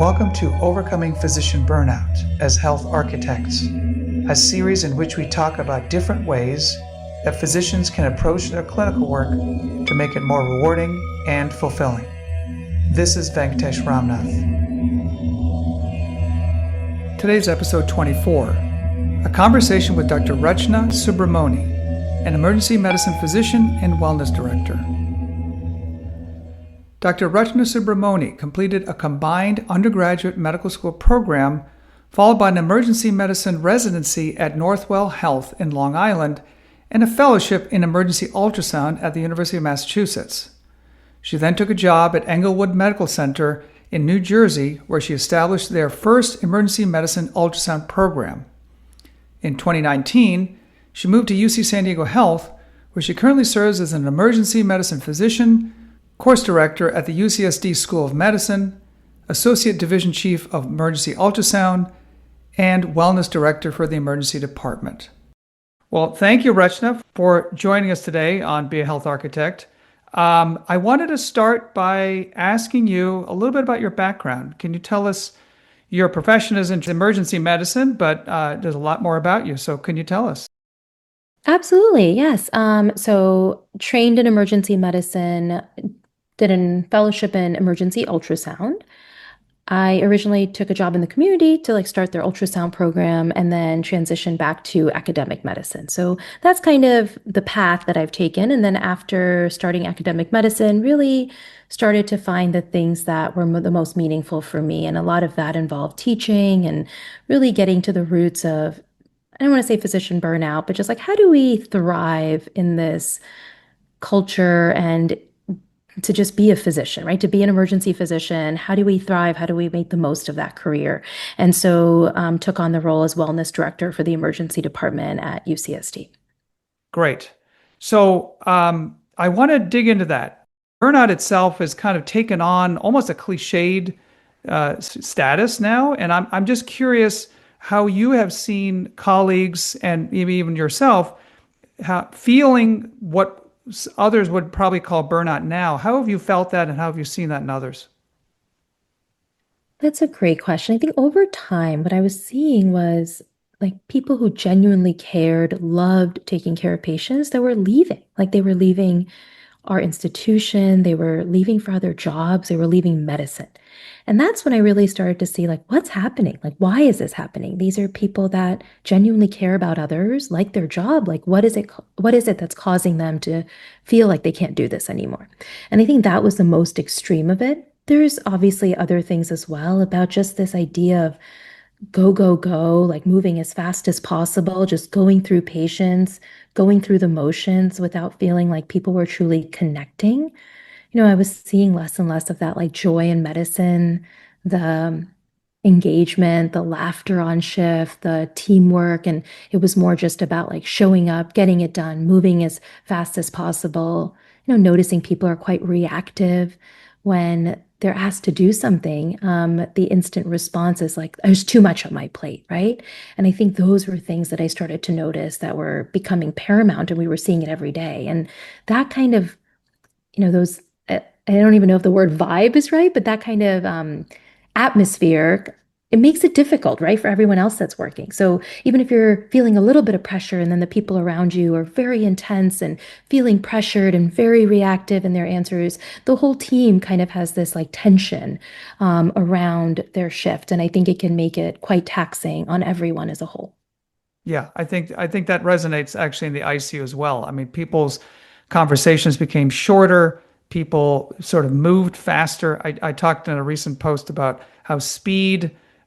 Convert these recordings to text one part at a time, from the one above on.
Welcome to Overcoming Physician Burnout as Health Architects, a series in which we talk about different ways that physicians can approach their clinical work to make it more rewarding and fulfilling. This is Venkatesh Ramnath. Today's episode 24, a conversation with Dr. Rachna Subramony, an emergency medicine physician and wellness director. Dr. Rachna Subramony completed a combined undergraduate medical school program followed by an emergency medicine residency at Northwell Health in Long Island and a fellowship in emergency ultrasound at the University of Massachusetts. She then took a job at Englewood Medical Center in New Jersey, where she established their first emergency medicine ultrasound program. In 2019, she moved to UC San Diego Health, where she currently serves as an emergency medicine physician, course director at the UCSD School of Medicine, associate division chief of emergency ultrasound, and wellness director for the emergency department. Well, thank you, Rachna, for joining us today on Be a Health Architect. I wanted to start by asking you a little bit about your background. Can you tell us your profession is in emergency medicine, but there's a lot more about you. So can you tell us? Absolutely, yes. So trained in emergency medicine, did a fellowship in emergency ultrasound. I originally took a job in the community to start their ultrasound program and then transition back to academic medicine. So that's kind of the path that I've taken. And then after starting academic medicine, really started to find the things that were the most meaningful for me. And a lot of that involved teaching and really getting to the roots of, I don't want to say physician burnout, but just how do we thrive in this culture and to just be a physician, right? To be an emergency physician, how do we thrive? How do we make the most of that career? And so took on the role as wellness director for the emergency department at UCSD. Great. So I want to dig into that. Burnout itself has kind of taken on almost a cliched status now. And I'm just curious how you have seen colleagues and maybe even yourself feeling what others would probably call burnout now. How have you felt that and how have you seen that in others? That's a great question. I think over time, what I was seeing was people who genuinely cared, loved taking care of patients that were leaving. They were leaving our institution, they were leaving for other jobs, they were leaving medicine. And that's when I really started to see what's happening? Why is this happening? These are people that genuinely care about others, like their job. What is it that's causing them to feel like they can't do this anymore? And I think that was the most extreme of it. There's obviously other things as well about just this idea of go, go, go, moving as fast as possible, just going through patients, going through the motions without feeling like people were truly connecting. I was seeing less and less of that, joy in medicine, the engagement, the laughter on shift, the teamwork. And it was more just about showing up, getting it done, moving as fast as possible, noticing people are quite reactive when they're asked to do something. The instant response is there's too much on my plate, right? And I think those were things that I started to notice that were becoming paramount, and we were seeing it every day. And that kind of, those, I don't even know if the word vibe is right, but that kind of atmosphere, it makes it difficult, right, for everyone else that's working. So even if you're feeling a little bit of pressure and then the people around you are very intense and feeling pressured and very reactive in their answers, the whole team kind of has this tension around their shift. And I think it can make it quite taxing on everyone as a whole. Yeah, I think that resonates actually in the ICU as well. I mean, people's conversations became shorter. People sort of moved faster. I talked in a recent post about how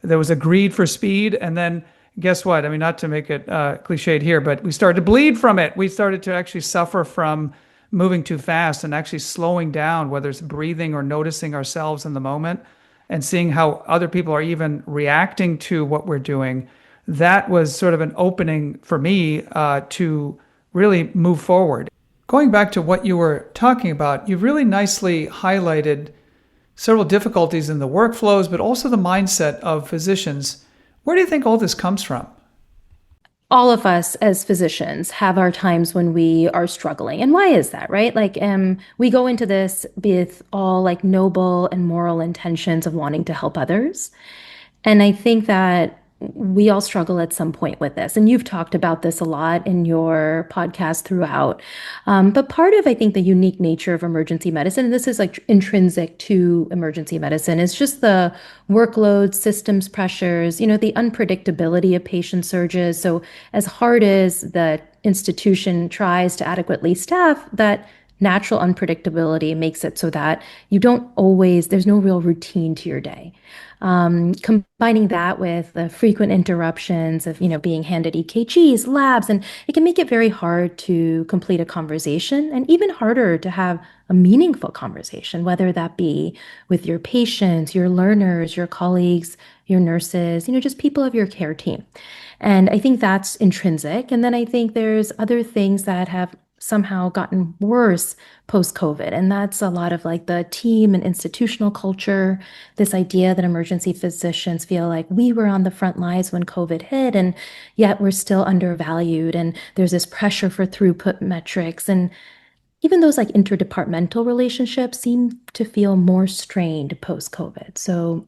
there was a greed for speed. And then guess what? I mean, not to make it cliched here, but we started to bleed from it. We started to actually suffer from moving too fast and actually slowing down, whether it's breathing or noticing ourselves in the moment and seeing how other people are even reacting to what we're doing. That was sort of an opening for me to really move forward. Going back to what you were talking about, you've really nicely highlighted several difficulties in the workflows, but also the mindset of physicians. Where do you think all this comes from? all of us as physicians have our times when we are struggling. And why is that, right? Like, we go into this with all like noble and moral intentions of wanting to help others. And I think that we all struggle at some point with this. And you've talked about this a lot in your podcast throughout. But part of, I think, the unique nature of emergency medicine, and this is like intrinsic to emergency medicine, is just the workload, systems pressures, the unpredictability of patient surges. So, as hard as the institution tries to adequately staff, that natural unpredictability makes it so that you don't always, there's no real routine to your day. Combining that with the frequent interruptions of, being handed EKGs, labs, and it can make it very hard to complete a conversation and even harder to have a meaningful conversation, whether that be with your patients, your learners, your colleagues, your nurses, just people of your care team. And I think that's intrinsic. And then I think there's other things that have somehow gotten worse post-COVID. And that's a lot of like the team and institutional culture, this idea that emergency physicians feel like we were on the front lines when COVID hit, and yet we're still undervalued. And there's this pressure for throughput metrics. And even those like interdepartmental relationships seem to feel more strained post-COVID. So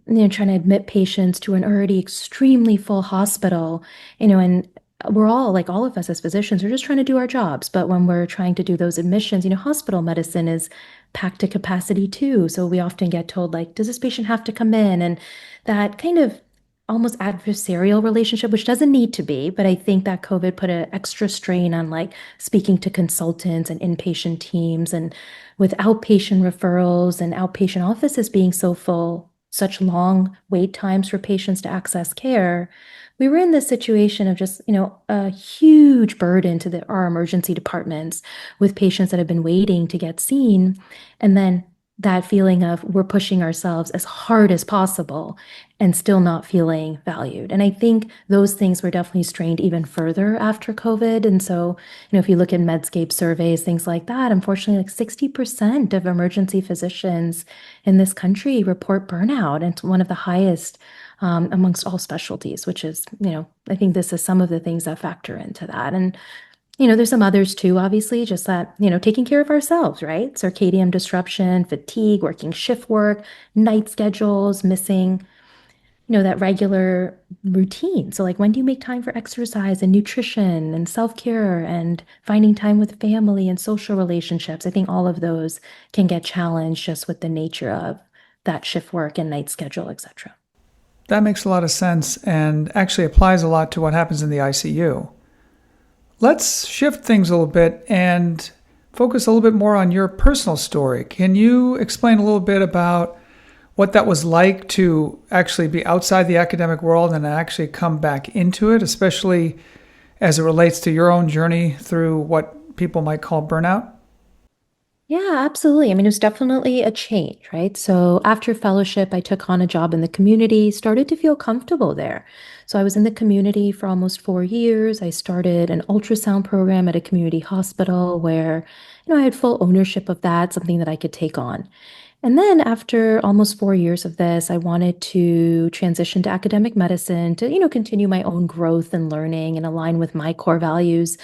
trying to admit patients to an already extremely full hospital, and we're all like all of us as physicians are just trying to do our jobs. But when we're trying to do those admissions, hospital medicine is packed to capacity too. So we often get told, like, does this patient have to come in? And that kind of almost adversarial relationship, which doesn't need to be, but I think that COVID put an extra strain on like speaking to consultants and inpatient teams, and with outpatient referrals and outpatient offices being so full, such long wait times for patients to access care, we were in this situation of just, a huge burden to our emergency departments with patients that have been waiting to get seen. And then that feeling of we're pushing ourselves as hard as possible and still not feeling valued. And I think those things were definitely strained even further after COVID. And so, if you look at Medscape surveys, things like that, unfortunately, like 60% of emergency physicians in this country report burnout. And it's one of the highest amongst all specialties, which is, I think this is some of the things that factor into that. And there's some others too, obviously, just that, taking care of ourselves, right? Circadian disruption, fatigue, working shift work, night schedules, missing, that regular routine. So, like, when do you make time for exercise and nutrition and self-care and finding time with family and social relationships? I think all of those can get challenged just with the nature of that shift work and night schedule, etc. That makes a lot of sense and actually applies a lot to what happens in the ICU. Let's shift things a little bit and focus a little bit more on your personal story. Can you explain a little bit about what that was like to actually be outside the academic world and actually come back into it, especially as it relates to your own journey through what people might call burnout? Yeah, absolutely. I mean, it was definitely a change, right? So after fellowship, I took on a job in the community, started to feel comfortable there. So I was in the community for almost 4 years. I started an ultrasound program at a community hospital where, I had full ownership of that, something that I could take on. And then after almost 4 years of this, I wanted to transition to academic medicine to, continue my own growth and learning and align with my core values.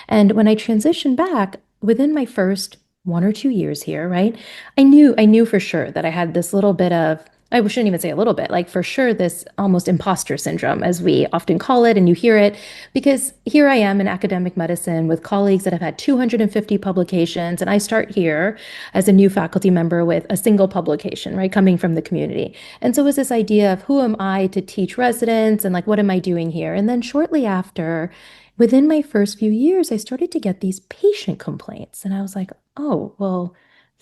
And when I transitioned back, within my first 1 or 2 years here, right? I knew for sure that I had this little bit of, I shouldn't even say a little bit, like for sure, this almost imposter syndrome, as we often call it, and you hear it, because here I am in academic medicine with colleagues that have had 250 publications, and I start here as a new faculty member with a single publication, right, coming from the community. And so it was this idea of who am I to teach residents, and like, what am I doing here? And then shortly after, within my first few years, I started to get these patient complaints, and I was like, oh, well,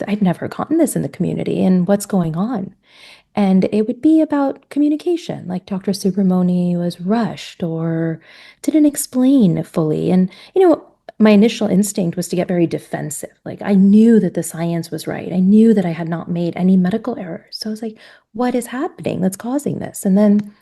I've never gotten this in the community, and what's going on? And it would be about communication, like Dr. Subramony was rushed or didn't explain fully. And, my initial instinct was to get very defensive. Like, I knew that the science was right. I knew that I had not made any medical errors. So I was like, what is happening that's causing this? And then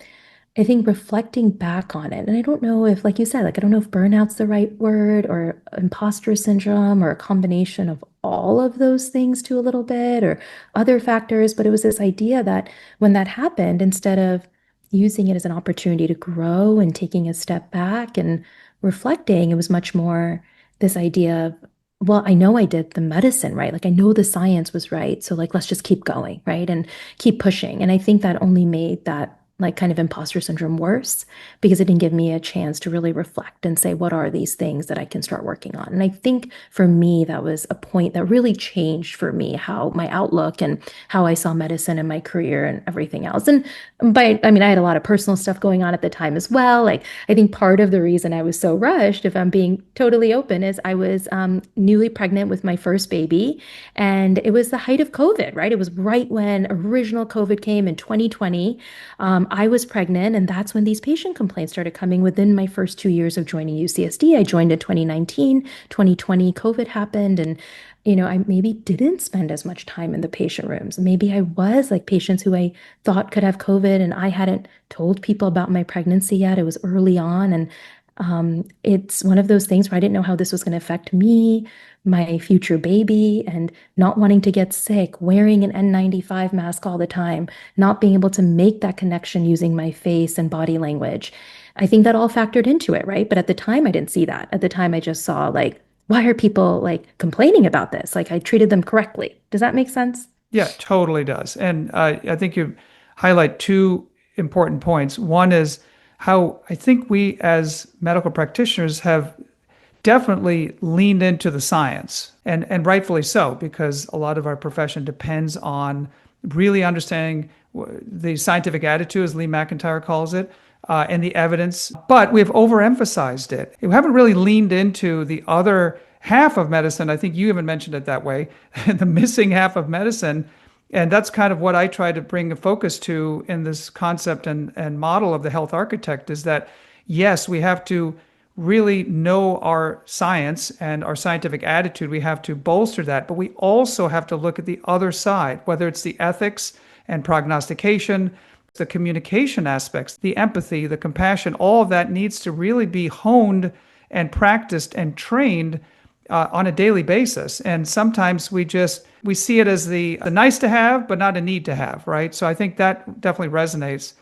I think reflecting back on it, and I don't know if, like you said, like, I don't know if burnout's the right word or imposter syndrome or a combination of all of those things to a little bit or other factors, but it was this idea that when that happened, instead of using it as an opportunity to grow and taking a step back and reflecting. It was much more this idea of, well, I know I did the medicine right. Like I know the science was right. So like let's just keep going, right? And keep pushing. And I think that only made that like kind of imposter syndrome worse because it didn't give me a chance to really reflect and say, what are these things that I can start working on? And I think for me, that was a point that really changed for me how my outlook and how I saw medicine and my career and everything else. And I mean, I had a lot of personal stuff going on at the time as well. Like, I think part of the reason I was so rushed, if I'm being totally open, is I was newly pregnant with my first baby. And it was the height of COVID, right? It was right when original COVID came in 2020. I was pregnant, and that's when these patient complaints started coming within my first 2 years of joining UCSD. I joined in 2019, 2020, COVID happened, and I maybe didn't spend as much time in the patient rooms. Maybe I was like patients who I thought could have COVID, and I hadn't told people about my pregnancy yet. It was early on, and it's one of those things where I didn't know how this was going to affect me, my future baby, and not wanting to get sick, wearing an N95 mask all the time, not being able to make that connection using my face and body language. I think that all factored into it, right? But at the time, I didn't see that. At the time, I just saw like, why are people like complaining about this? Like I treated them correctly. Does that make sense? Yeah, totally does. And I think you highlight two important points. One is how I think we as medical practitioners have definitely leaned into the science, and rightfully so, because a lot of our profession depends on really understanding the scientific attitude, as Lee McIntyre calls it, and the evidence. But we've overemphasized it. We haven't really leaned into the other half of medicine. I think you even mentioned it that way, the missing half of medicine. And that's kind of what I try to bring a focus to in this concept and model of the health architect is that, yes, we have to really know our science and our scientific attitude. We have to bolster that, but we also have to look at the other side, whether it's the ethics and prognostication, the communication aspects, the empathy, the compassion, all of that needs to really be honed and practiced and trained on a daily basis. And sometimes we see it as the nice to have, but not a need to have, right? So I think that definitely resonates.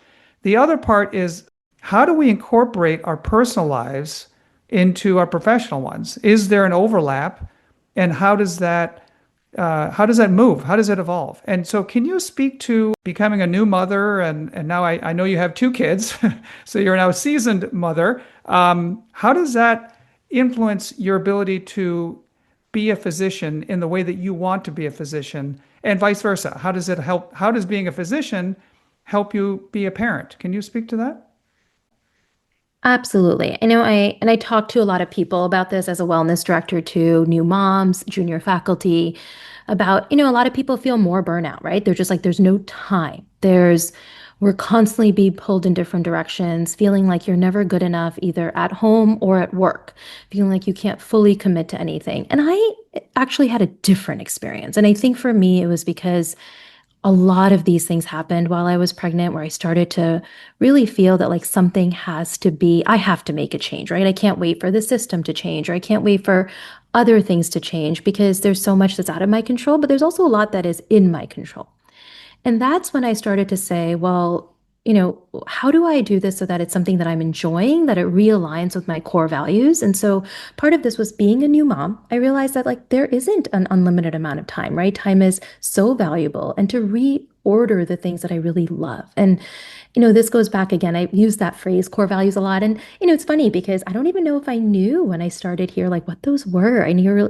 The other part is how do we incorporate our personal lives into our professional ones? Is there an overlap? And how does that move? How does it evolve? And so can you speak to becoming a new mother? And now I know you have two kids, so you're now a seasoned mother. How does that influence your ability to be a physician in the way that you want to be a physician and vice versa? How does it help? How does being a physician help you be a parent? Can you speak to that? Absolutely. I talk to a lot of people about this as a wellness director too, new moms, junior faculty, about, a lot of people feel more burnout, right? They're just like, there's no time. We're constantly being pulled in different directions, feeling like you're never good enough, either at home or at work, feeling like you can't fully commit to anything. And I actually had a different experience. And I think for me, it was because a lot of these things happened while I was pregnant, where I started to really feel that like I have to make a change, right? I can't wait for the system to change, or I can't wait for other things to change because there's so much that's out of my control, but there's also a lot that is in my control. And that's when I started to say, well, how do I do this so that it's something that I'm enjoying, that it realigns with my core values? And so part of this was being a new mom. I realized that like there isn't an unlimited amount of time, right? Time is so valuable, and to reorder the things that I really love. And this goes back again. I use that phrase core values a lot. And, it's funny because I don't even know if I knew when I started here, like what those were.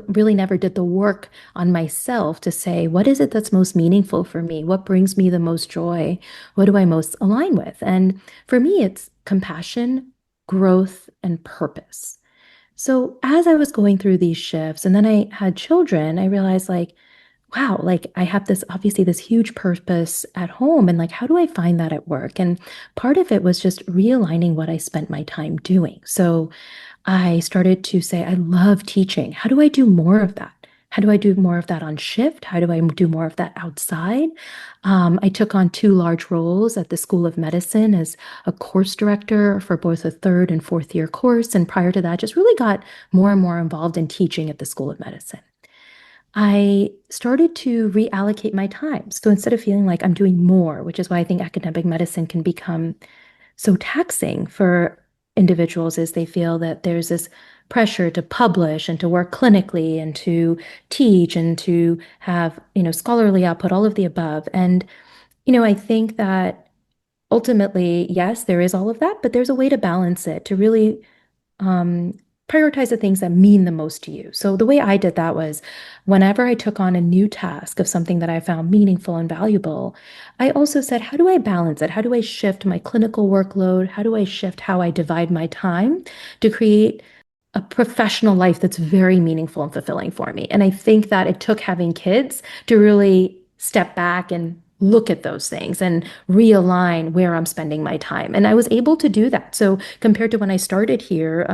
Really never did the work on myself to say, what is it that's most meaningful for me? What brings me the most joy? What do I most align with? And for me, it's compassion, growth, and purpose. So as I was going through these shifts and then I had children, I realized like, wow, like I have this obviously this huge purpose at home, and like how do I find that at work? And part of it was just realigning what I spent my time doing. So I started to say, I love teaching. How do I do more of that? How do I do more of that on shift? How do I do more of that outside? I took on two large roles at the School of Medicine as a course director for both a third and fourth year course. And prior to that, just really got more and more involved in teaching at the School of Medicine. I started to reallocate my time. So instead of feeling like I'm doing more, which is why I think academic medicine can become so taxing for individuals is they feel that there's this pressure to publish and to work clinically and to teach and to have, scholarly output, all of the above. And, I think that ultimately, yes, there is all of that, but there's a way to balance it to really um, prioritize the things that mean the most to you. So the way I did that was whenever I took on a new task of something that I found meaningful and valuable, I also said, how do I balance it? How do I shift my clinical workload? How do I shift how I divide my time to create a professional life that's very meaningful and fulfilling for me? And I think that it took having kids to really step back and look at those things and realign where I'm spending my time. And I was able to do that. So compared to when I started here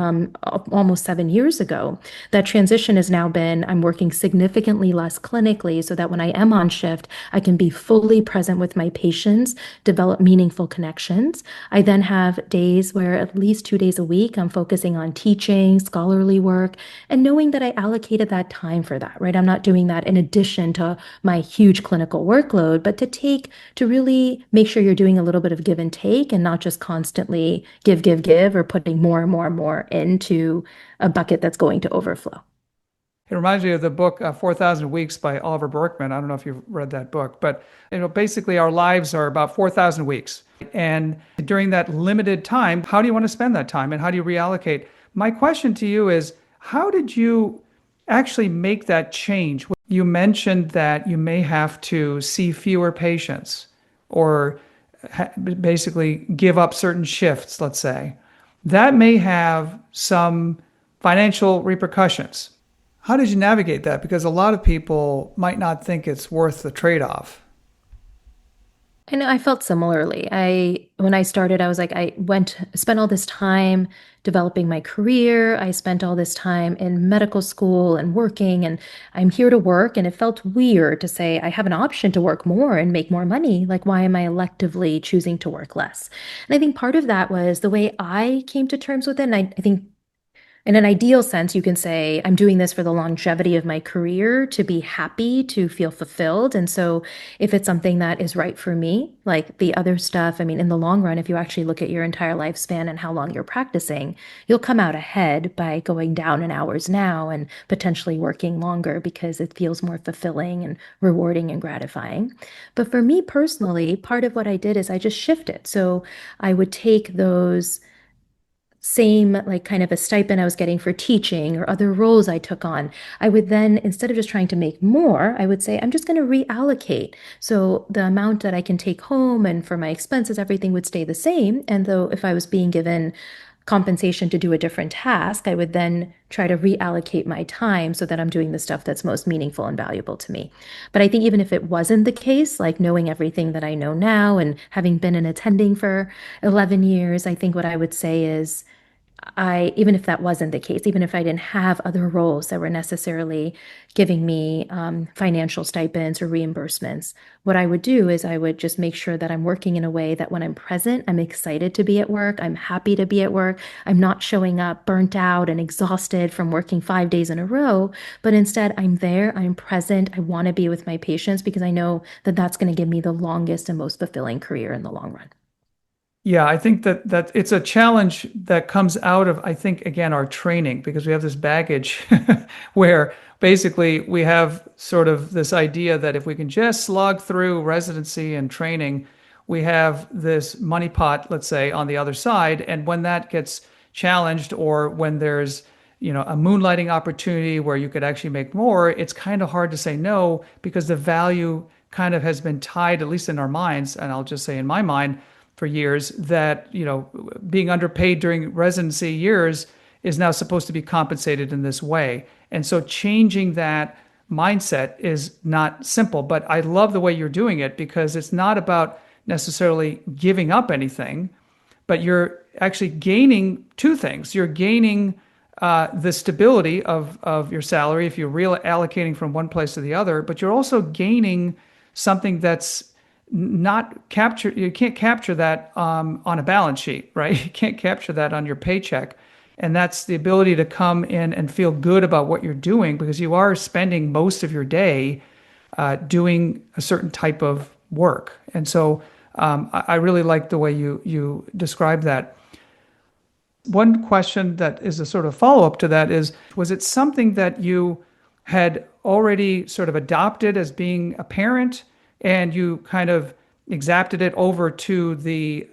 almost 7 years ago, that transition has now been, I'm working significantly less clinically so that when I am on shift, I can be fully present with my patients, develop meaningful connections. I then have days where at least 2 days a week, I'm focusing on teaching, scholarly work, and knowing that I allocated that time for that, right? I'm not doing that in addition to my huge clinical workload, but to really make sure you're doing a little bit of give and take and not just constantly give, or putting more and more and more into a bucket that's going to overflow. It reminds me of the book 4,000 Weeks by Oliver Berkman. I don't know if you've read that book, but basically our lives are about 4,000 weeks. And during that limited time, how do you want to spend that time and how do you reallocate? My question to you is, how did you actually make that change? You mentioned that you may have to see fewer patients or basically give up certain shifts, let's say. That may have some financial repercussions. How did you navigate that? Because a lot of people might not think it's worth the trade-off. I know I felt similarly. When I started, I was like, spent all this time developing my career. I spent all this time in medical school and working, and I'm here to work. And it felt weird to say I have an option to work more and make more money. Like, why am I electively choosing to work less? And I think part of that was the way I came to terms with it. And I think in an ideal sense, you can say, I'm doing this for the longevity of my career, to be happy, to feel fulfilled. And so if it's something that is right for me, like the other stuff, I mean, in the long run, if you actually look at your entire lifespan and how long you're practicing, you'll come out ahead by going down in hours now and potentially working longer because it feels more fulfilling and rewarding and gratifying. But for me personally, part of what I did is I just shifted. So I would take those same, like, kind of a stipend I was getting for teaching or other roles I took on, I would then, instead of just trying to make more, I would say, I'm just going to reallocate. So the amount that I can take home and for my expenses, everything would stay the same. And though if I was being given compensation to do a different task, I would then try to reallocate my time so that I'm doing the stuff that's most meaningful and valuable to me. But I think even if it wasn't the case, like knowing everything that I know now and having been in attending for 11 years, I think what I would say is, even if that wasn't the case, even if I didn't have other roles that were necessarily giving me financial stipends or reimbursements, what I would do is I would just make sure that I'm working in a way that when I'm present, I'm excited to be at work. I'm happy to be at work. I'm not showing up burnt out and exhausted from working 5 days in a row, but instead I'm there, I'm present. I want to be with my patients because I know that that's going to give me the longest and most fulfilling career in the long run. Yeah, I think that it's a challenge that comes out of, I think, again, our training, because we have this baggage where basically we have sort of this idea that if we can just slog through residency and training, we have this money pot, let's say, on the other side. And when that gets challenged, or when there's, a moonlighting opportunity where you could actually make more, it's kind of hard to say no, because the value kind of has been tied, at least in our minds, and I'll just say in my mind, for years, that being underpaid during residency years is now supposed to be compensated in this way. And so changing that mindset is not simple, but I love the way you're doing it, because it's not about necessarily giving up anything, but you're actually gaining two things. You're gaining the stability of your salary if you're reallocating from one place to the other, but you're also gaining something that's not capture. You can't capture that on a balance sheet, right? You can't capture that on your paycheck. And that's the ability to come in and feel good about what you're doing, because you are spending most of your day doing a certain type of work. And so I really like the way you describe that. One question that is a sort of follow-up to that is, was it something that you had already sort of adopted as being a parent and you kind of exapted it over to the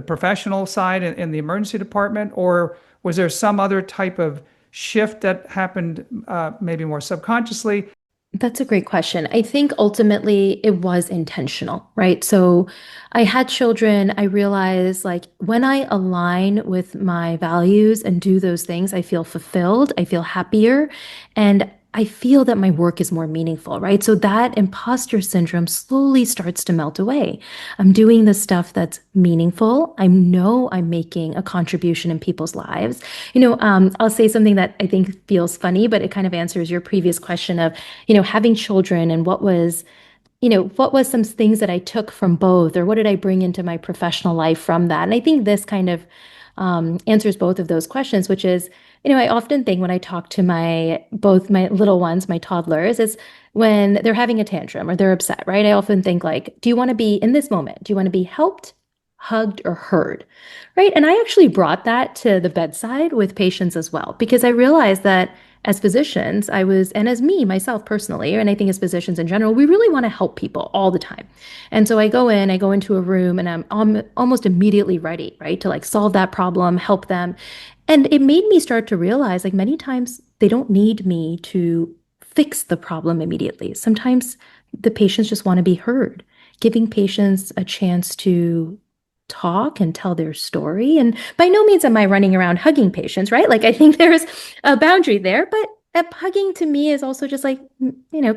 professional side in the emergency department, or was there some other type of shift that happened maybe more subconsciously? That's a great question. I think ultimately it was intentional, right? So I had children. I realized like when I align with my values and do those things, I feel fulfilled, I feel happier, and I feel that my work is more meaningful, right? So that imposter syndrome slowly starts to melt away. I'm doing the stuff that's meaningful. I know I'm making a contribution in people's lives. I'll say something that I think feels funny, but it kind of answers your previous question of, having children and what was some things that I took from both, or what did I bring into my professional life from that? And I think this kind of answers both of those questions, which is, I often think when I talk to both my little ones, my toddlers, is when they're having a tantrum or they're upset, right? I often think like, do you want to be in this moment? Do you want to be helped, hugged, or heard? Right. And I actually brought that to the bedside with patients as well, because I realized that as physicians, and as me, myself personally, and I think as physicians in general, we really want to help people all the time. And so I go into a room and I'm almost immediately ready, right, to like solve that problem, help them. And it made me start to realize like many times they don't need me to fix the problem immediately. Sometimes the patients just want to be heard, giving patients a chance to talk and tell their story. And by no means am I running around hugging patients, right? Like I think there's a boundary there, but hugging to me is also just like,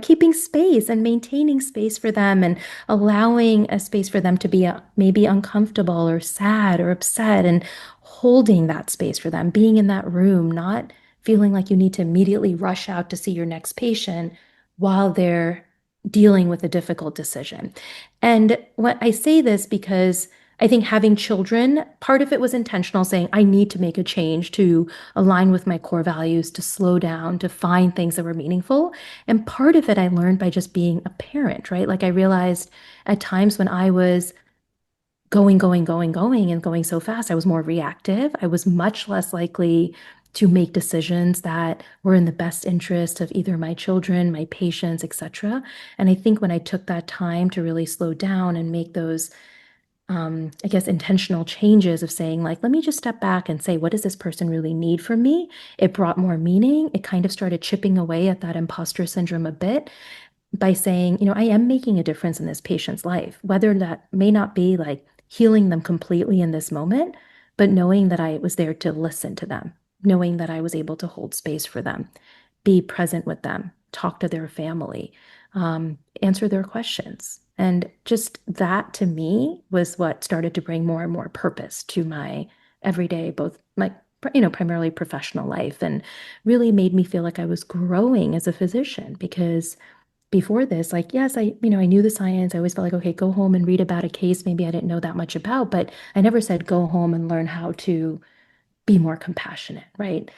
keeping space and maintaining space for them and allowing a space for them to be maybe uncomfortable or sad or upset, and holding that space for them, being in that room, not feeling like you need to immediately rush out to see your next patient while they're dealing with a difficult decision. And what I say this because I think having children, part of it was intentional, saying, I need to make a change to align with my core values, to slow down, to find things that were meaningful. And part of it I learned by just being a parent, right? Like I realized at times when I was going, and going so fast, I was more reactive. I was much less likely to make decisions that were in the best interest of either my children, my patients, etc. And I think when I took that time to really slow down and make those I guess, intentional changes of saying, like, let me just step back and say, what does this person really need from me? It brought more meaning. It kind of started chipping away at that imposter syndrome a bit by saying, I am making a difference in this patient's life, whether that may not be like healing them completely in this moment, but knowing that I was there to listen to them, knowing that I was able to hold space for them, be present with them, talk to their family, answer their questions. And just that to me was what started to bring more and more purpose to my everyday, both my, primarily professional life, and really made me feel like I was growing as a physician. Because before this, like, yes, I knew the science. I always felt like, okay, go home and read about a case maybe I didn't know that much about, but I never said go home and learn how to be more compassionate, right?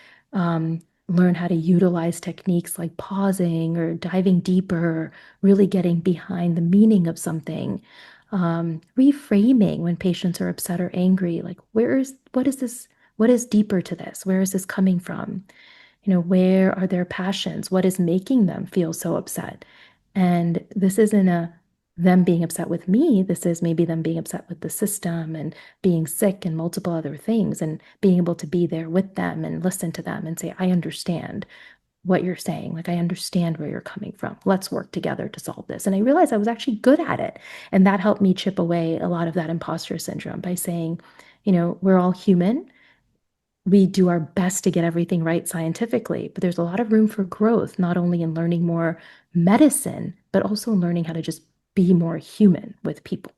Learn how to utilize techniques like pausing or diving deeper, really getting behind the meaning of something. Reframing when patients are upset or angry, like what is this? What is deeper to this? Where is this coming from? Where are their passions? What is making them feel so upset? And this isn't them being upset with me. This is maybe them being upset with the system and being sick and multiple other things, and being able to be there with them and listen to them and say, I understand what you're saying. Like, I understand where you're coming from. Let's work together to solve this. And I realized I was actually good at it. And that helped me chip away a lot of that imposter syndrome by saying, we're all human. We do our best to get everything right scientifically, but there's a lot of room for growth, not only in learning more medicine, but also in learning how to just be more human with people.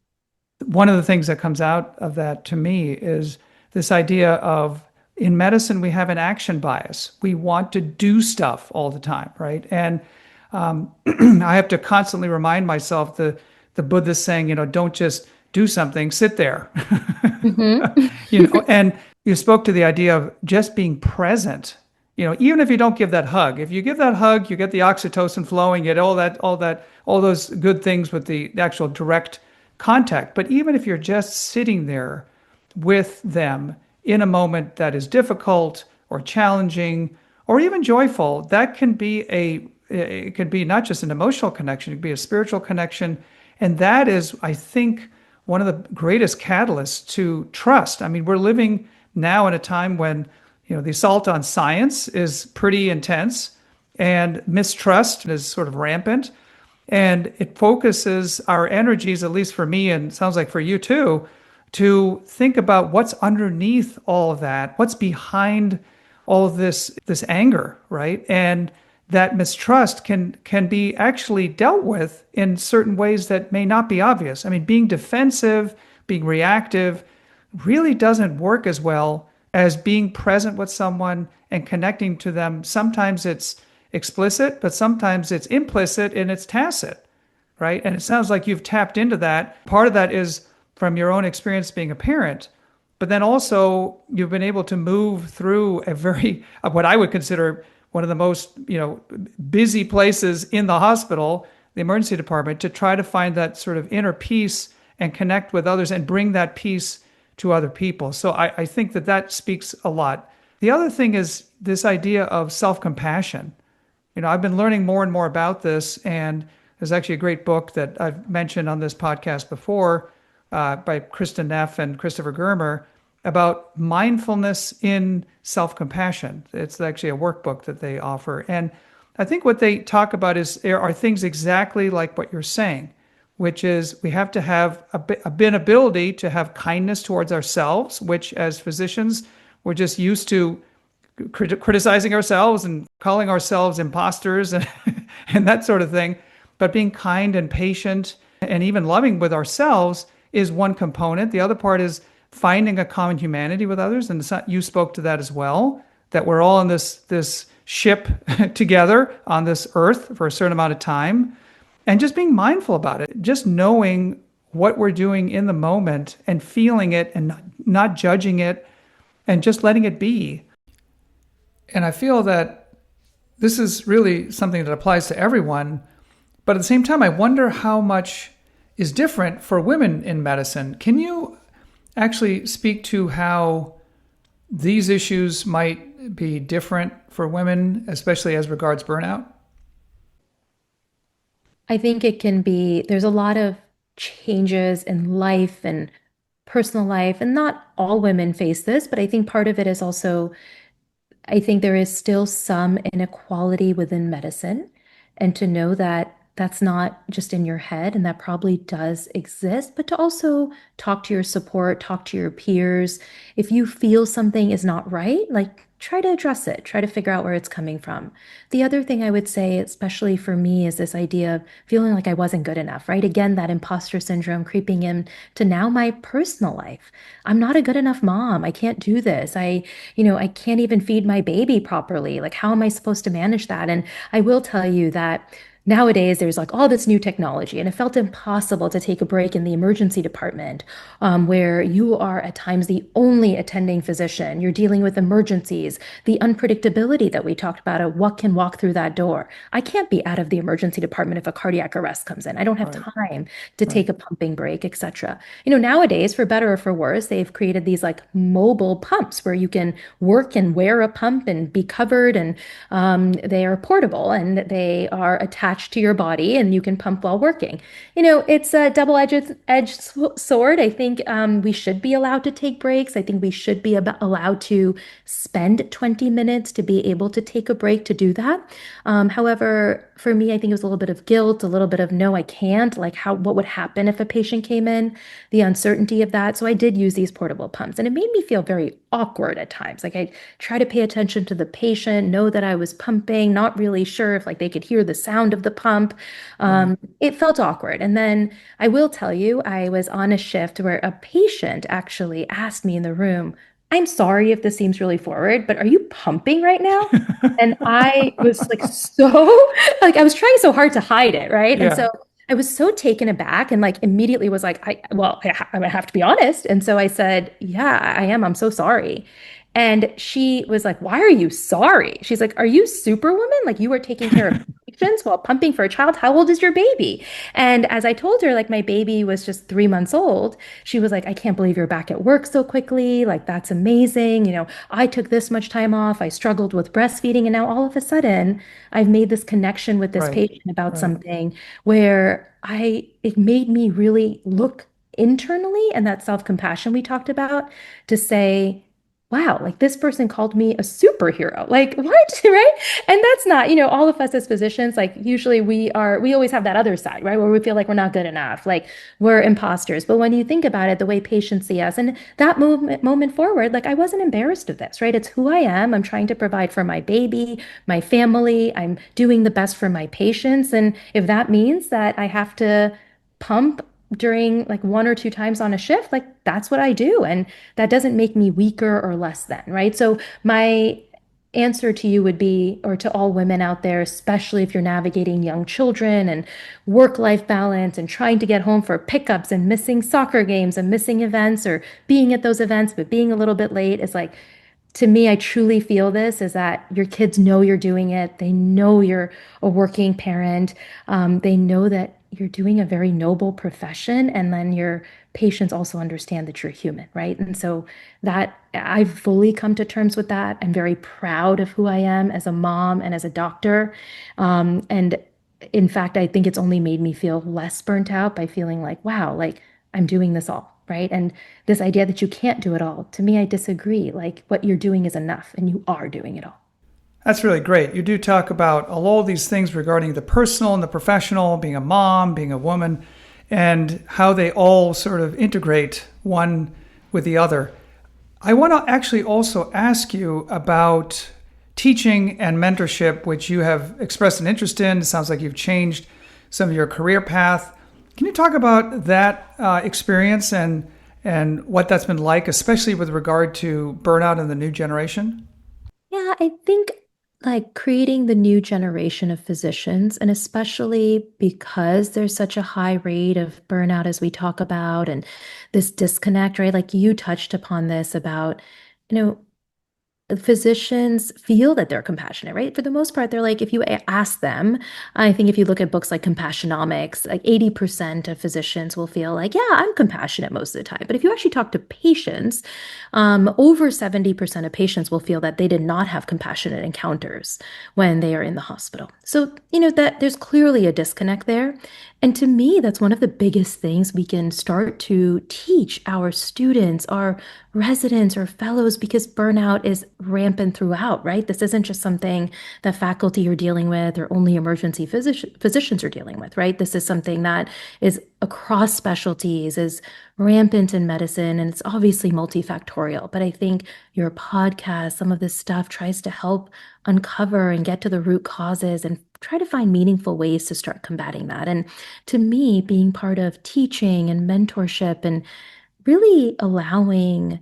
One of the things that comes out of that to me is this idea of, in medicine, we have an action bias. We want to do stuff all the time, right? And I have to constantly remind myself the Buddhist saying, don't just do something, sit there. And you spoke to the idea of just being present. Even if you don't give that hug, if you give that hug, you get the oxytocin flowing, you get all those good things with the actual direct contact. But even if you're just sitting there with them in a moment that is difficult or challenging or even joyful, that can be it could be not just an emotional connection, it could be a spiritual connection. And that is, I think, one of the greatest catalysts to trust. I mean, we're living now in a time when, the assault on science is pretty intense and mistrust is sort of rampant. And it focuses our energies, at least for me, and sounds like for you too, to think about what's underneath all of that, what's behind all of this anger, right? And that mistrust can be actually dealt with in certain ways that may not be obvious. I mean, being defensive, being reactive really doesn't work as well as being present with someone and connecting to them. Sometimes it's explicit, but sometimes it's implicit and it's tacit, right? And it sounds like you've tapped into that. Part of that is from your own experience being a parent, but then also you've been able to move through a very, what I would consider one of the most, busy places in the hospital, the emergency department, to try to find that sort of inner peace and connect with others and bring that peace to other people. So I think that speaks a lot. The other thing is this idea of self-compassion. I've been learning more and more about this, and there's actually a great book that I've mentioned on this podcast before by Kristen Neff and Christopher Germer about mindfulness in self-compassion. It's actually a workbook that they offer. And I think what they talk about are things exactly like what you're saying, which is we have to have an ability to have kindness towards ourselves, which as physicians, we're just used to criticizing ourselves and calling ourselves imposters and, and that sort of thing. But being kind and patient and even loving with ourselves is one component. The other part is finding a common humanity with others. And you spoke to that as well, that we're all in this ship together on this earth for a certain amount of time. And just being mindful about it, just knowing what we're doing in the moment and feeling it and not judging it and just letting it be. And I feel that this is really something that applies to everyone. But at the same time, I wonder how much is different for women in medicine. Can you actually speak to how these issues might be different for women, especially as regards burnout? I think it can be, there's a lot of changes in life and personal life, and not all women face this, but I think part of it is also, I think there is still some inequality within medicine, and to know that that's not just in your head and that probably does exist, but to also talk to your support, talk to your peers. If you feel something is not right, like try to address it, try to figure out where it's coming from. The other thing I would say, especially for me, is this idea of feeling like I wasn't good enough, right? Again, that imposter syndrome creeping in to now my personal life. I'm not a good enough mom. I can't do this. I can't even feed my baby properly. Like, how am I supposed to manage that? And I will tell you that nowadays, there's like all this new technology, and it felt impossible to take a break in the emergency department, where you are at times the only attending physician. You're dealing with emergencies, the unpredictability that we talked about of what can walk through that door. I can't be out of the emergency department if a cardiac arrest comes in. I don't have time to take a pumping break, etc. Nowadays, for better or for worse, they've created these like mobile pumps where you can work and wear a pump and be covered, and they are portable and they are attached to your body and you can pump while working. It's a double-edged sword. I think we should be allowed to take breaks. I think we should be allowed to spend 20 minutes to be able to take a break to do that. However, for me, I think it was a little bit of guilt, a little bit of no, I can't, like what would happen if a patient came in, the uncertainty of that. So I did use these portable pumps, and it made me feel very awkward at times. Like I try to pay attention to the patient, know that I was pumping, not really sure if like they could hear the sound of the pump. It felt awkward. And then I will tell you, I was on a shift where a patient actually asked me in the room, I'm sorry if this seems really forward, but are you pumping right now? And I was like, like I was trying so hard to hide it, right? And so I was so taken aback and like immediately was like, I have to be honest. And so I said, yeah, I am. I'm so sorry. And she was like, why are you sorry? She's like, are you Superwoman? Like you were taking care of medications while pumping for a child. How old is your baby? And as I told her, like my baby was just 3 months old, she was like, I can't believe you're back at work so quickly. Like, that's amazing. I took this much time off. I struggled with breastfeeding. And now all of a sudden, I've made this connection with this Right. patient about Right. something where it made me really look internally, and that self-compassion we talked about, to say, wow, like this person called me a superhero. Like, what? Right? And that's not, all of us as physicians, like usually we always have that other side, right? Where we feel like we're not good enough, like we're imposters. But when you think about it, the way patients see us and that moment forward, like I wasn't embarrassed of this, right? It's who I am. I'm trying to provide for my baby, my family. I'm doing the best for my patients. And if that means that I have to pump during like 1 or 2 times on a shift, like that's what I do. And that doesn't make me weaker or less than, right? So my answer to you would be, or to all women out there, especially if you're navigating young children and work-life balance and trying to get home for pickups and missing soccer games and missing events or being at those events, but being a little bit late, is like, to me, I truly feel this is that your kids know you're doing it. They know you're a working parent. They know that you're doing a very noble profession. And then your patients also understand that you're human, right? And so that I've fully come to terms with that. I'm very proud of who I am as a mom and as a doctor. And in fact, I think it's only made me feel less burnt out by feeling like, wow, like I'm doing this all, right? And this idea that you can't do it all, to me, I disagree. Like what you're doing is enough, and you are doing it all. That's really great. You do talk about all of these things regarding the personal and the professional, being a mom, being a woman, and how they all sort of integrate one with the other. I want to actually also ask you about teaching and mentorship, which you have expressed an interest in. It sounds like you've changed some of your career path. Can you talk about that experience and what that's been like, especially with regard to burnout and the new generation? Yeah, I think like creating the new generation of physicians, and especially because there's such a high rate of burnout as we talk about, and this disconnect, right? Like you touched upon this about, you know, physicians feel that they're compassionate, right? For the most part, they're like, if you ask them, I think if you look at books like Compassionomics, like 80% of physicians will feel like, yeah, I'm compassionate most of the time. But if you actually talk to patients, over 70% of patients will feel that they did not have compassionate encounters when they are in the hospital. So, that there's clearly a disconnect there. And to me, that's one of the biggest things we can start to teach our students, our residents or fellows, because burnout is rampant throughout, right? This isn't just something that faculty are dealing with or only emergency physicians are dealing with, right? This is something that is across specialties, is rampant in medicine, and it's obviously multifactorial. But I think your podcast, some of this stuff tries to help uncover and get to the root causes and try to find meaningful ways to start combating that. And to me, being part of teaching and mentorship and really allowing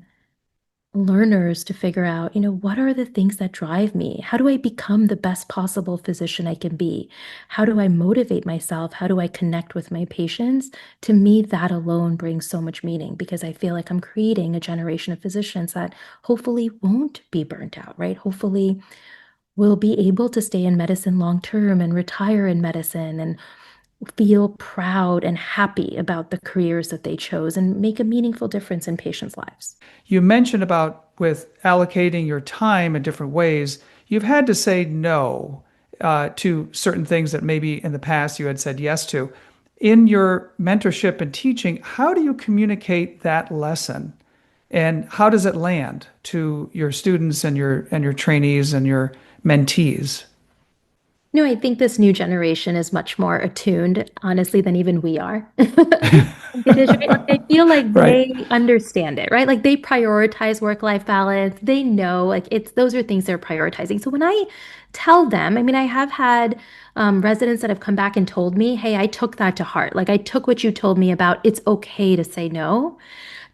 learners to figure out, what are the things that drive me? How do I become the best possible physician I can be? How do I motivate myself? How do I connect with my patients? To me, that alone brings so much meaning, because I feel like I'm creating a generation of physicians that hopefully won't be burnt out, right? Hopefully will be able to stay in medicine long term and retire in medicine and feel proud and happy about the careers that they chose and make a meaningful difference in patients' lives. You mentioned about with allocating your time in different ways, you've had to say no to certain things that maybe in the past you had said yes to. In your mentorship and teaching, how do you communicate that lesson? And how does it land to your students and your trainees and your mentees? No, I think this new generation is much more attuned, honestly, than even we are. It is right. Like, I feel like Right. they understand it, right? Like they prioritize work-life balance. They know, like those are things they're prioritizing. So when I tell them, I mean, I have had residents that have come back and told me, "Hey, I took that to heart. Like I took what you told me about it's okay to say no."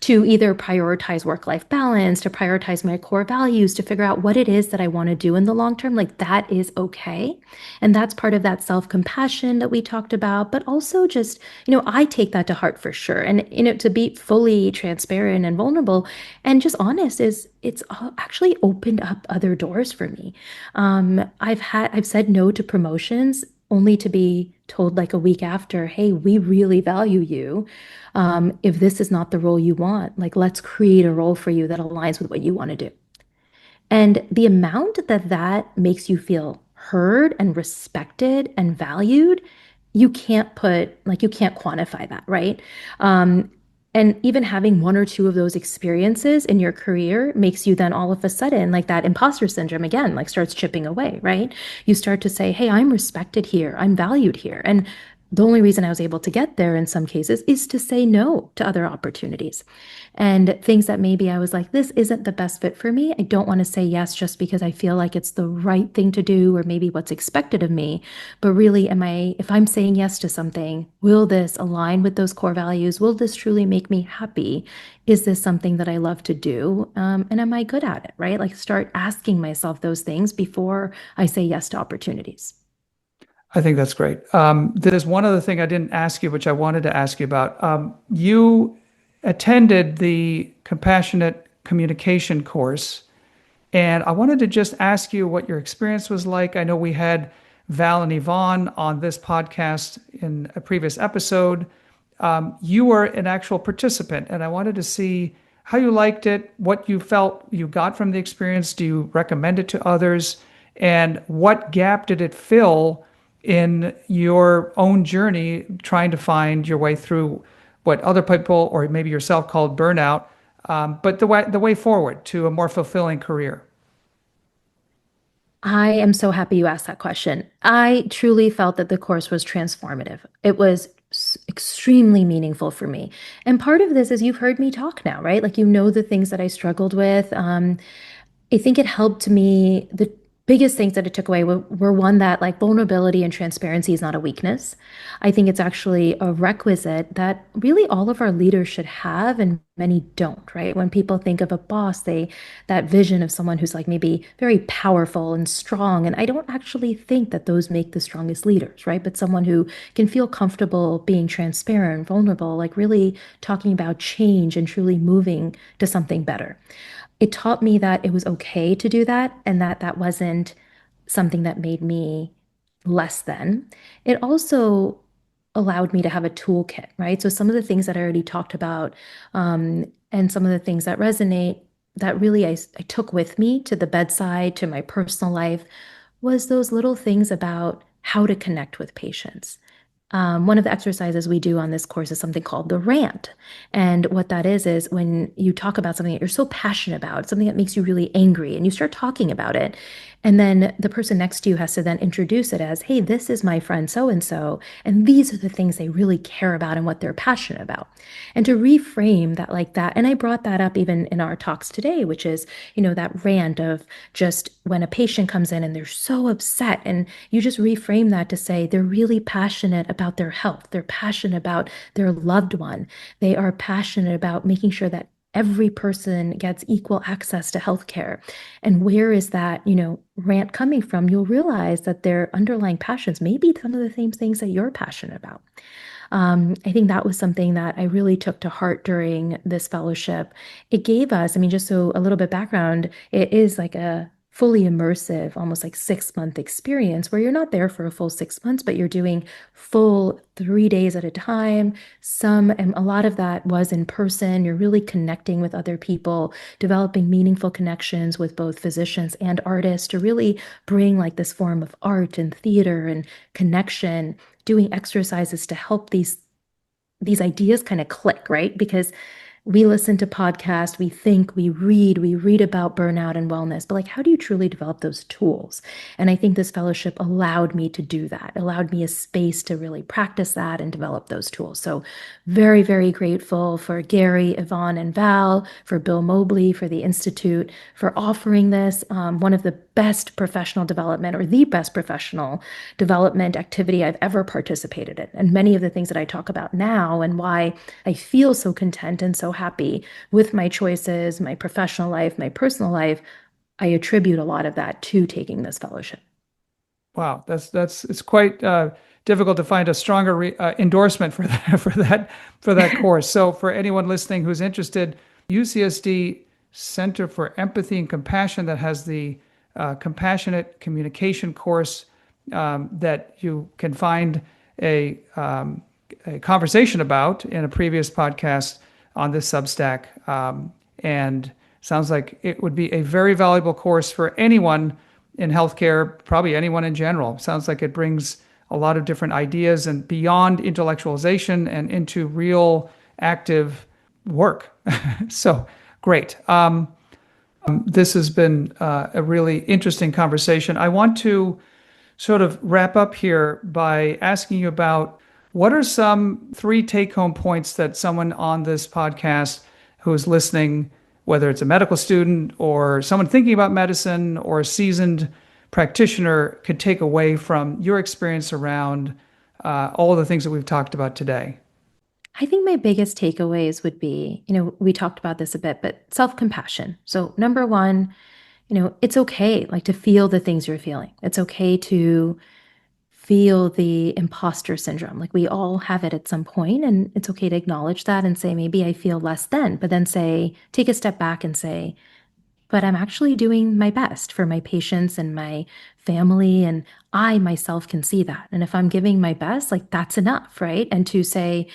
To either prioritize work-life balance, to prioritize my core values, to figure out what it is that I want to do in the long term, like that is okay. And that's part of that self-compassion that we talked about, but also just, I take that to heart for sure. And, to be fully transparent and vulnerable and just honest is it's actually opened up other doors for me. I've said no to promotions only to be told like a week after, hey, we really value you. If this is not the role you want, like let's create a role for you that aligns with what you want to do. And the amount that that makes you feel heard and respected and valued, you can't quantify that, right? Um, and even having one or two of those experiences in your career makes you then all of a sudden, like that imposter syndrome again, like starts chipping away, right? You start to say, hey, I'm respected here, I'm valued here. And the only reason I was able to get there in some cases is to say no to other opportunities and things that maybe I was like, this isn't the best fit for me. I don't want to say yes just because I feel like it's the right thing to do or maybe what's expected of me. But really, if I'm saying yes to something, will this align with those core values? Will this truly make me happy? Is this something that I love to do? And am I good at it, right? Like start asking myself those things before I say yes to opportunities. I think that's great. There's one other thing I didn't ask you, which I wanted to ask you about. You attended the compassionate communication course, and I wanted to just ask you what your experience was like. I know we had Val and Yvonne on this podcast in a previous episode. You were an actual participant, and I wanted to see how you liked it, what you felt you got from the experience. Do you recommend it to others? And what gap did it fill in your own journey trying to find your way through what other people or maybe yourself called burnout, but the way forward to a more fulfilling career? I am so happy you asked that question. I truly felt that the course was transformative. It was extremely meaningful for me. And part of this is you've heard me talk now, right? Like you know the things that I struggled with. I think it helped me. The biggest things that it took away were one that like vulnerability and transparency is not a weakness. I think it's actually a requisite that really all of our leaders should have, and many don't, right? When people think of a boss, that vision of someone who's like maybe very powerful and strong. And I don't actually think that those make the strongest leaders, right? But someone who can feel comfortable being transparent, vulnerable, like really talking about change and truly moving to something better. It taught me that it was okay to do that and that that wasn't something that made me less than. It also allowed me to have a toolkit, right? So some of the things that I already talked about, and some of the things that resonate that really I took with me to the bedside, to my personal life, was those little things about how to connect with patients. One of the exercises we do on this course is something called the rant. And what that is when you talk about something that you're so passionate about, something that makes you really angry, and you start talking about it. And then the person next to you has to then introduce it as, hey, this is my friend so and so. And these are the things they really care about and what they're passionate about. And to reframe that like that. And I brought that up even in our talks today, which is, that rant of just when a patient comes in and they're so upset, and you just reframe that to say they're really passionate about their health. They're passionate about their loved one. They are passionate about making sure that every person gets equal access to healthcare. And where is that, rant coming from? You'll realize that their underlying passions may be some of the same things that you're passionate about. I think that was something that I really took to heart during this fellowship. It gave us, I mean, just so a little bit background, it is like a fully immersive, almost like 6 month experience where you're not there for a full 6 months, but you're doing full 3 days at a time. And a lot of that was in person. You're really connecting with other people, developing meaningful connections with both physicians and artists to really bring like this form of art and theater and connection, doing exercises to help these ideas kind of click, right? Because we listen to podcasts, we think, we read about burnout and wellness, but like, how do you truly develop those tools? And I think this fellowship allowed me to do that, allowed me a space to really practice that and develop those tools. So very, very grateful for Gary, Yvonne, and Val, for Bill Mobley, for the Institute, for offering this, one of the best professional development or the best professional development activity I've ever participated in. And many of the things that I talk about now and why I feel so content and so happy with my choices, my professional life, my personal life, I attribute a lot of that to taking this fellowship. Wow, it's quite difficult to find a stronger endorsement for that for that course. So for anyone listening who's interested, UCSD Center for Empathy and Compassion that has the compassionate communication course. that you can find a conversation about in a previous podcast on this Substack. And sounds like it would be a very valuable course for anyone in healthcare, probably anyone in general. Sounds like it brings a lot of different ideas and beyond intellectualization and into real active work. So great. This has been a really interesting conversation. I want to sort of wrap up here by asking you about what are some 3 take-home points that someone on this podcast who is listening, whether it's a medical student or someone thinking about medicine or a seasoned practitioner, could take away from your experience around all the things that we've talked about today? I think my biggest takeaways would be, we talked about this a bit, but self-compassion. So number one, it's okay like to feel the things you're feeling. It's okay to feel the imposter syndrome. Like we all have it at some point, and it's okay to acknowledge that and say, maybe I feel less than, but then take a step back and say, but I'm actually doing my best for my patients and my family, and I myself can see that. And if I'm giving my best, like that's enough, right? And to say,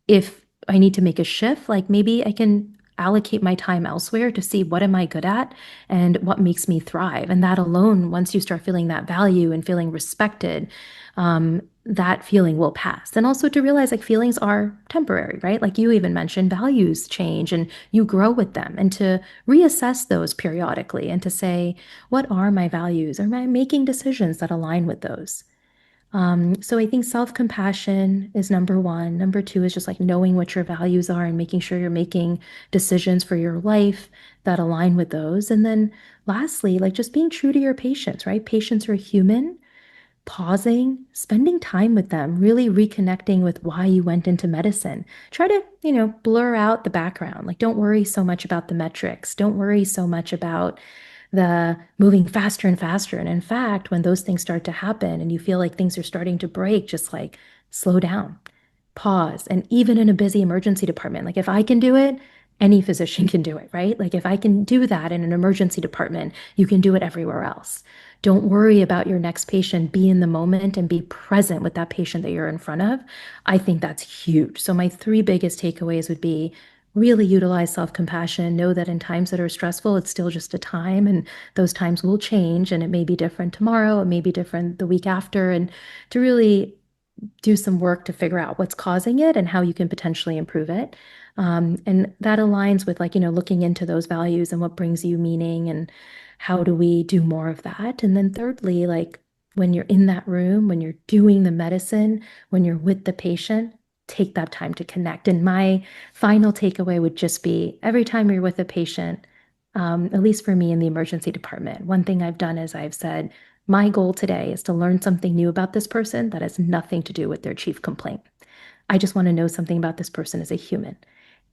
if I need to make a shift, like maybe I can allocate my time elsewhere to see what am I good at and what makes me thrive. And that alone, once you start feeling that value and feeling respected, that feeling will pass. And also to realize like feelings are temporary, right? Like you even mentioned, values change and you grow with them, and to reassess those periodically and to say, what are my values? Am I making decisions that align with those? So I think self-compassion is number one. Number two is just like knowing what your values are and making sure you're making decisions for your life that align with those. And then lastly, like just being true to your patients, right? Patients are human. Pausing, spending time with them, really reconnecting with why you went into medicine. Try to, blur out the background. Like don't worry so much about the metrics. Don't worry so much about the moving faster and faster. And in fact, when those things start to happen and you feel like things are starting to break, just like slow down, pause. And even in a busy emergency department, like if I can do it, any physician can do it, right? Like if I can do that in an emergency department, you can do it everywhere else. Don't worry about your next patient. Be in the moment and be present with that patient that you're in front of. I think that's huge. So my 3 biggest takeaways would be really utilize self-compassion. Know that in times that are stressful, it's still just a time, and those times will change, and it may be different tomorrow, it may be different the week after, and to really do some work to figure out what's causing it and how you can potentially improve it. And that aligns with looking into those values and what brings you meaning and how do we do more of that. And then thirdly, like when you're in that room, when you're doing the medicine, when you're with the patient, take that time to connect. And my final takeaway would just be every time you're with a patient, at least for me in the emergency department, one thing I've done is I've said, my goal today is to learn something new about this person that has nothing to do with their chief complaint. I just want to know something about this person as a human.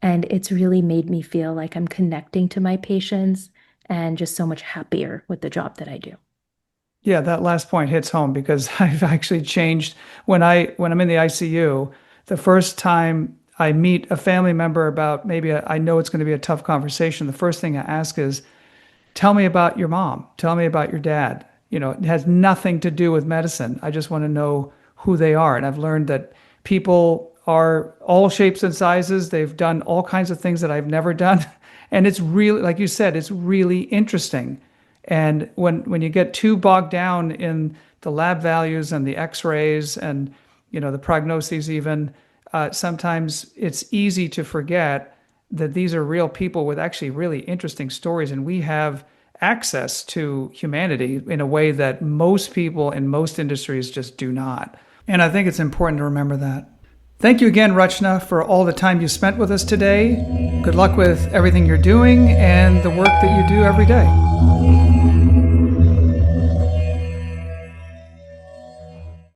And it's really made me feel like I'm connecting to my patients and just so much happier with the job that I do. Yeah, that last point hits home because I've actually changed when I'm in the ICU. The first time I meet a family member about I know it's going to be a tough conversation, the first thing I ask is, tell me about your mom. Tell me about your dad. It has nothing to do with medicine. I just want to know who they are. And I've learned that people are all shapes and sizes. They've done all kinds of things that I've never done. And it's really, like you said, it's really interesting. And when you get too bogged down in the lab values and the x-rays and the prognoses even, sometimes it's easy to forget that these are real people with actually really interesting stories, and we have access to humanity in a way that most people in most industries just do not. And I think it's important to remember that. Thank you again, Rachna, for all the time you spent with us today. Good luck with everything you're doing and the work that you do every day.